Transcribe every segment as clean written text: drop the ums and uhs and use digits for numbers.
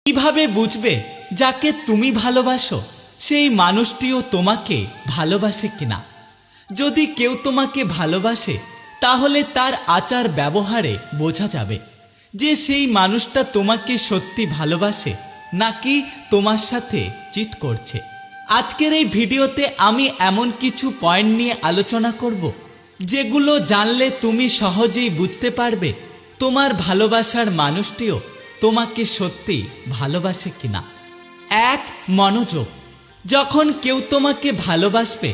কিভাবে বুঝবে যাকে তুমি ভালোবাসো সেই মানুষটিও তোমাকে ভালোবাসে কিনা? যদি কেউ তোমাকে ভালোবাসে তাহলে তার আচার ব্যবহারে বোঝা যাবে যে সেই মানুষটা তোমাকে সত্যি ভালোবাসে নাকি তোমার সাথে চিট করছে। আজকের এই ভিডিওতে আমি এমন কিছু পয়েন্ট নিয়ে আলোচনা করব যেগুলো জানলে তুমি সহজেই বুঝতে পারবে তোমার ভালোবাসার মানুষটিও তোমাকে সত্যি ভালোবাসে কিনা। 1. মনোযোগ। যখন কেউ তোমাকে ভালোবাসবে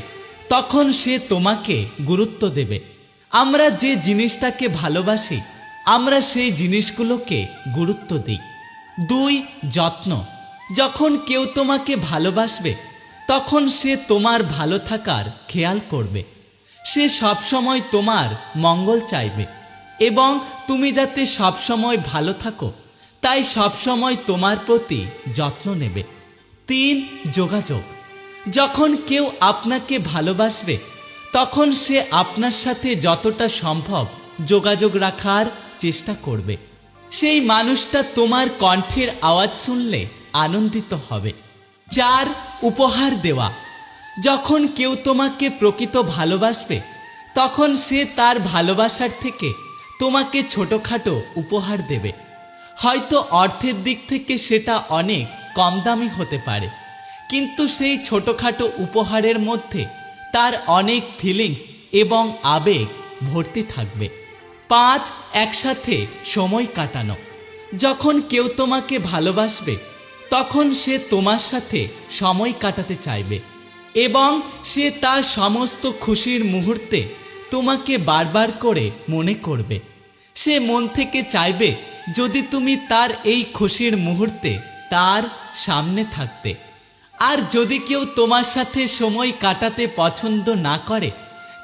তখন সে তোমাকে গুরুত্ব দেবে। আমরা যে জিনিসটাকে ভালোবাসি আমরা সেই জিনিসগুলোকে গুরুত্ব দিই। 2. যত্ন। যখন কেউ তোমাকে ভালোবাসবে তখন সে তোমার ভালো থাকার খেয়াল করবে। সে সবসময় তোমার মঙ্গল চাইবে এবং তুমি যাতে সবসময় ভালো থাকো তাই সবসময় তোমার প্রতি যত্ন নেবে। 3. যোগাযোগ। যখন কেউ আপনাকে ভালোবাসবে তখন সে আপনার সাথে যতটা সম্ভব যোগাযোগ রাখার চেষ্টা করবে। সেই মানুষটা তোমার কণ্ঠের আওয়াজ শুনলে আনন্দিত হবে। 4. উপহার দেওয়া। যখন কেউ তোমাকে প্রকৃত ভালোবাসবে তখন সে তার ভালোবাসার থেকে তোমাকে ছোটোখাটো উপহার দেবে। হয়তো অর্থের দিক থেকে সেটা অনেক কম দামি হতে পারে, কিন্তু সেই ছোটোখাটো উপহারের মধ্যে তার অনেক ফিলিংস এবং আবেগ ভর্তি থাকবে। 5. একসাথে সময় কাটানো। যখন কেউ তোমাকে ভালোবাসবে তখন সে তোমার সাথে সময় কাটাতে চাইবে এবং সে তার সমস্ত খুশির মুহূর্তে তোমাকে বারবার করে মনে করবে। সে মন থেকে চাইবে যদি তুমি তার এই খুশির মুহূর্তে তার সামনে থাকতে। আর যদি কেউ তোমার সাথে সময় কাটাতে পছন্দ না করে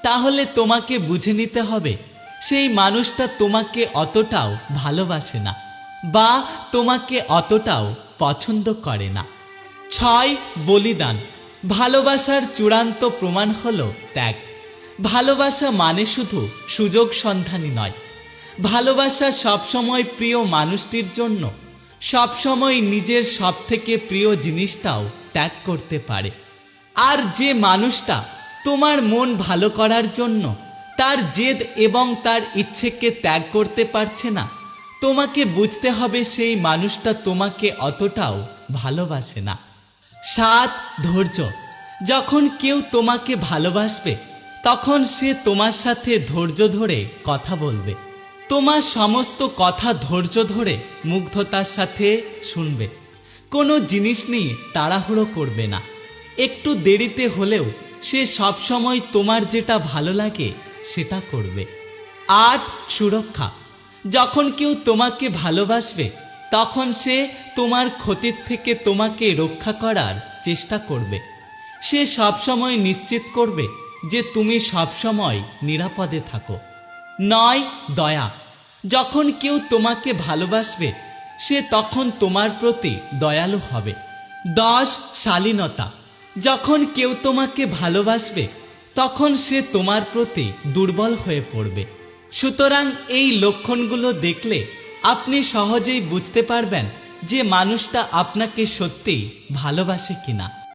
তাহলে তোমাকে বুঝে নিতে হবে সেই মানুষটা তোমাকে অতটাও ভালোবাসে না বা তোমাকে অতটাও পছন্দ করে না। 6. বলিদান। ভালোবাসার চূড়ান্ত প্রমাণ হলো ত্যাগ। ভালোবাসা মানে শুধু সুযোগ সন্ধানী নয়। ভালোবাসা সবসময় প্রিয় মানুষটির জন্য সবসময় নিজের সবথেকে প্রিয় জিনিসটাও ত্যাগ করতে পারে। আর যে মানুষটা তোমার মন ভালো করার জন্য তার জেদ এবং তার ইচ্ছেকে ত্যাগ করতে পারছে না, তোমাকে বুঝতে হবে সেই মানুষটা তোমাকে অতটাও ভালোবাসে না। 7. ধৈর্য। যখন কেউ তোমাকে ভালোবাসবে তখন সে তোমার সাথে ধৈর্য ধরে কথা বলবে। তোমার সমস্ত কথা ধৈর্য ধরে মুগ্ধতার সাথে শুনবে। কোনো জিনিস নিয়ে তাড়াহুড়ো করবে না। একটু দেরিতে হলেও সে সবসময় তোমার যেটা ভালো লাগে সেটা করবে। 8. সুরক্ষা। যখন কেউ তোমাকে ভালোবাসবে তখন সে তোমার ক্ষতির থেকে তোমাকে রক্ষা করার চেষ্টা করবে। সে সবসময় নিশ্চিত করবে যে তুমি সবসময় নিরাপদে থাকো। 9. দয়া। যখন কেউ তোমাকে ভালোবাসবে সে তখন তোমার প্রতি দয়ালু হবে। 10. শালীনতা। যখন কেউ তোমাকে ভালোবাসবে তখন সে তোমার প্রতি দুর্বল হয়ে পড়বে। সুতরাং এই লক্ষণগুলো দেখলে আপনি সহজেই বুঝতে পারবেন যে মানুষটা আপনাকে সত্যিই ভালোবাসে কিনা।